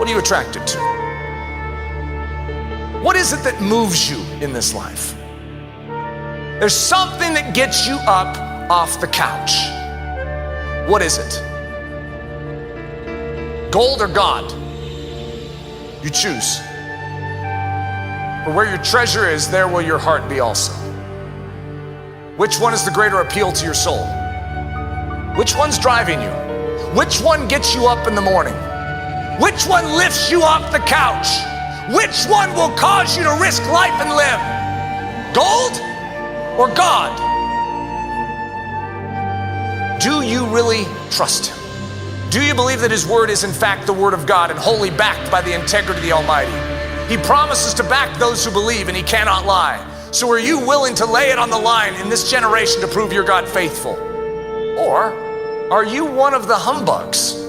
What are you attracted to? What is it that moves you in this life? There's something that gets you up off the couch. What is it? Gold or God? You choose. For where your treasure is, there will your heart be also. Which one is the greater appeal to your soul? Which one's driving you? Which one gets you up in the morning? Which one lifts you off the couch? Which one will cause you to risk life and live? Gold or God? Do you really trust him? Do you believe that his word is in fact the word of God and wholly backed by the integrity of the Almighty? He promises to back those who believe, and he cannot lie. So are you willing to lay it on the line in this generation to prove your God faithful? Or are you one of the humbugs?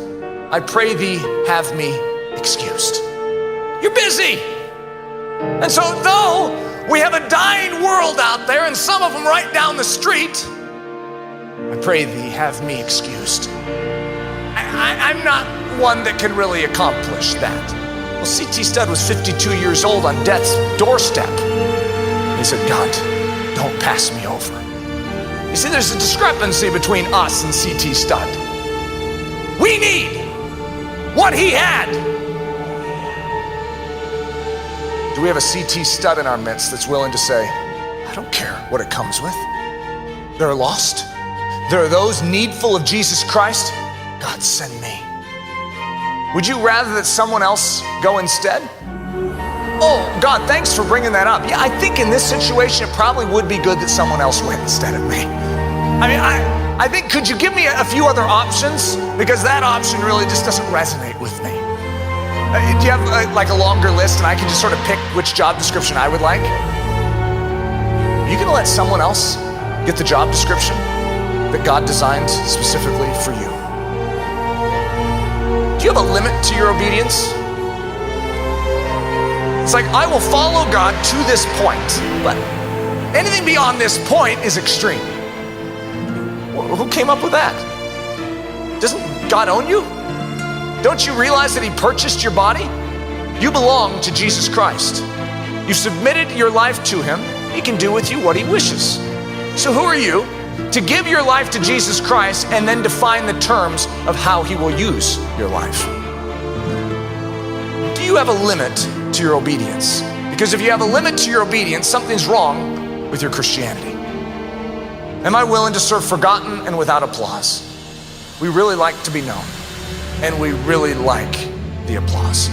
I pray thee, have me excused. You're busy. And so though we have a dying world out there, and some of them right down the street, I pray thee, have me excused. I'm not one that can really accomplish that. Well, C.T. Studd was 52 years old on death's doorstep. He said, God, don't pass me over. You see, there's a discrepancy between us and C.T. Studd. We need what he had. Do we have a C.T. Studd in our midst that's willing to say, I don't care what it comes with. They're lost. There are those needful of Jesus Christ. God, send me. Would you rather that someone else go instead? Oh, God, thanks for bringing that up. Yeah, I think in this situation, it probably would be good that someone else went instead of me. I mean, I think, could you give me a few other options? Because that option really just doesn't resonate with me. Do you have like a longer list and I can just sort of pick which job description I would like? Are you gonna let someone else get the job description that God designed specifically for you? Do you have a limit to your obedience? It's like, I will follow God to this point, but anything beyond this point is extreme. Who came up with that? Doesn't God own you? Don't you realize that he purchased your body? You belong to Jesus Christ. You submitted your life to him. He can do with you what he wishes. So who are you to give your life to Jesus Christ and then define the terms of how he will use your life? Do you have a limit to your obedience? Because if you have a limit to your obedience, something's wrong with your Christianity. Am I willing to serve forgotten and without applause? We really like to be known, and we really like the applause.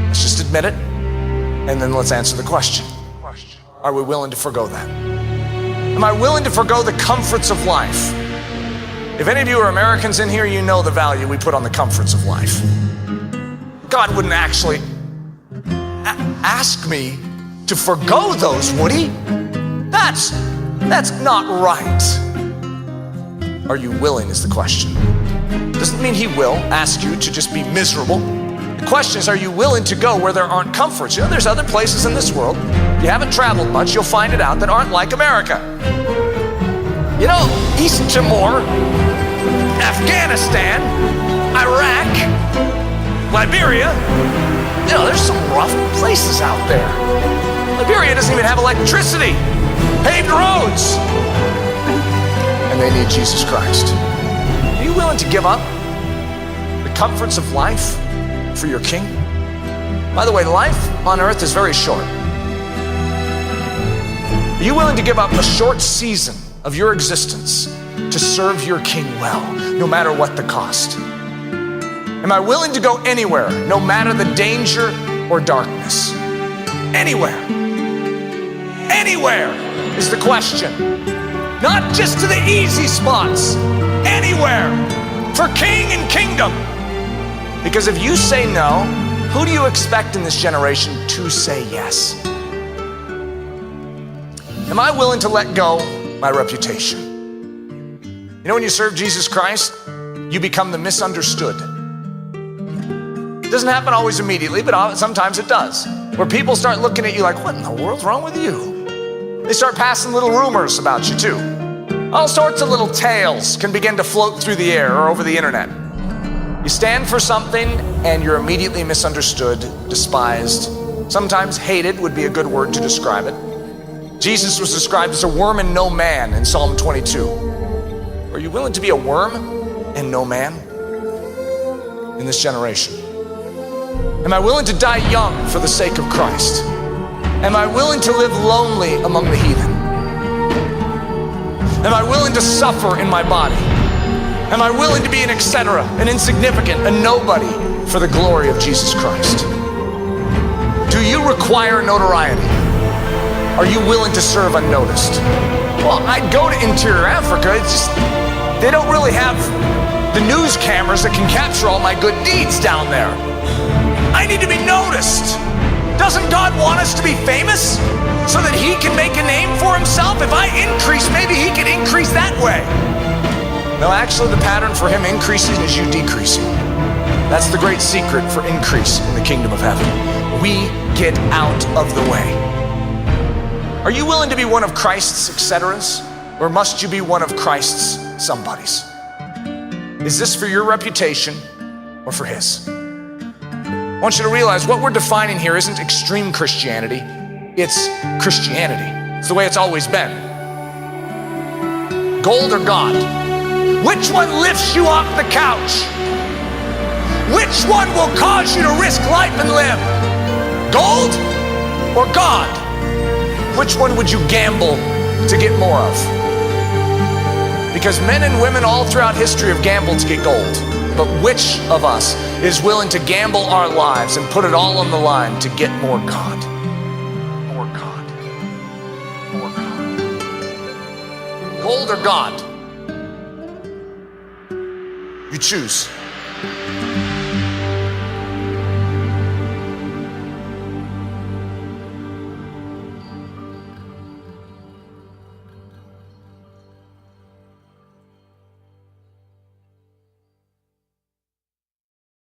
Let's just admit it, and then let's answer the question. Are we willing to forgo that? Am I willing to forgo the comforts of life? If any of you are Americans in here, you know the value we put on the comforts of life. God wouldn't actually ask me to forgo those, would he? That's not right. Are you willing is the question. Doesn't mean he will ask you to just be miserable. The question is, are you willing to go where there aren't comforts? You know, there's other places in this world, if you haven't traveled much, you'll find it out, that aren't like America. You know, East Timor, Afghanistan, Iraq, Liberia, you know, there's some rough places out there. Liberia doesn't even have electricity, paved roads, and they need Jesus Christ. Are you willing to give up the comforts of life for your King? By the way, life on earth is very short. Are you willing to give up a short season of your existence to serve your King well, no matter what the cost? Am I willing to go anywhere, no matter the danger or darkness? Anywhere. Anywhere is the question. Not just to the easy spots. Anywhere. For King and kingdom. Because if you say no, who do you expect in this generation to say yes? Am I willing to let go my reputation? You know, when you serve Jesus Christ, you become the misunderstood. It doesn't happen always immediately, but sometimes it does. Where people start looking at you like, what in the world's wrong with you? They start passing little rumors about you too. All sorts of little tales can begin to float through the air or over the internet. You stand for something and you're immediately misunderstood, despised, sometimes hated would be a good word to describe it. Jesus was described as a worm and no man in Psalm 22. Are you willing to be a worm and no man in this generation? Am I willing to die young for the sake of Christ? Am I willing to live lonely among the heathen? Am I willing to suffer in my body? Am I willing to be an etc., an insignificant, a nobody for the glory of Jesus Christ? Do you require notoriety? Are you willing to serve unnoticed? Well, I'd go to interior Africa. It's just, they don't really have the news cameras that can capture all my good deeds down there. I need to be noticed. Doesn't God want us to be famous so that he can make a name for himself? If I increase, maybe he can increase that way. No, actually the pattern for him increasing is you decreasing. That's the great secret for increase in the kingdom of heaven. We get out of the way. Are you willing to be one of Christ's etceteras, or must you be one of Christ's somebodies? Is this for your reputation or for his? I want you to realize what we're defining here isn't extreme Christianity, it's Christianity. It's the way it's always been. Gold or God? Which one lifts you off the couch? Which one will cause you to risk life and limb? Gold or God? Which one would you gamble to get more of? Because men and women all throughout history have gambled to get gold. But which of us is willing to gamble our lives and put it all on the line to get more God? More God. More God. Gold or God? You choose.